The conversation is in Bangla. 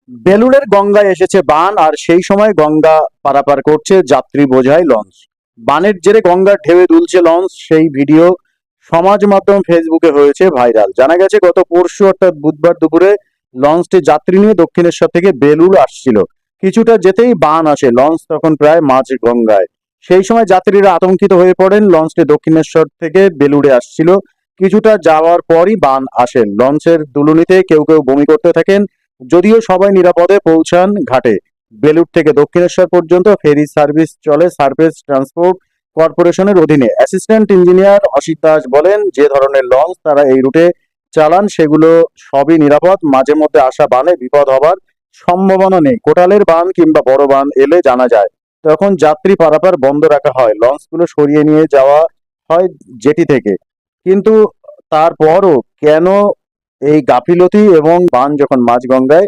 বেলুড়ের গঙ্গায় এসেছে বান, আর সেই সময় গঙ্গা পারাপার করছে যাত্রী বোঝাই লঞ্চ। বানের জেরে গঙ্গার ঢেউয়ে দুলছে লঞ্চ, সেই ভিডিও সমাজ মাধ্যম ফেসবুকে হয়েছে ভাইরাল। জানা গেছে গত পরশু অর্থাৎ বুধবার দুপুরে লঞ্চটি যাত্রী নিয়ে দক্ষিণেশ্বর থেকে বেলুড় আসছিল। কিছুটা যেতেই বান আসে, লঞ্চ তখন প্রায় মাঝ গঙ্গায়। সেই সময় যাত্রীরা আতঙ্কিত হয়ে পড়েন। লঞ্চটি দক্ষিণেশ্বর থেকে বেলুড়ে আসছিল। কিছুটা যাওয়ার পরই বান আসে। লঞ্চের দুলুনিতে কেউ কেউ বমি করতে থাকেন। যদিও সবাই নিরাপদে পৌঁছান ঘাটে। বেলুড় থেকে দক্ষিণেশ্বর পর্যন্ত ফেরি সার্ভিস চলে সার্ফেস ট্রান্সপোর্ট কর্পোরেশনের অধীনে। অ্যাসিস্ট্যান্ট ইঞ্জিনিয়ার অসিত দাস বলেন, যে ধরনের লঞ্চ তারা এই রুটে চালান সেগুলো সবই নিরাপদ। মাঝে মধ্যে আসা বানে বিপদ হবার সম্ভাবনা নেই। কোটালের বান কিংবা বড় বান এলে জানা যায়, তখন যাত্রী পারাপার বন্ধ রাখা হয়, লঞ্চগুলো সরিয়ে নিয়ে যাওয়া হয় জেটি থেকে। কিন্তু তারপরও কেন এই গাফিলতি, এবং বান যখন মাঝ গঙ্গায়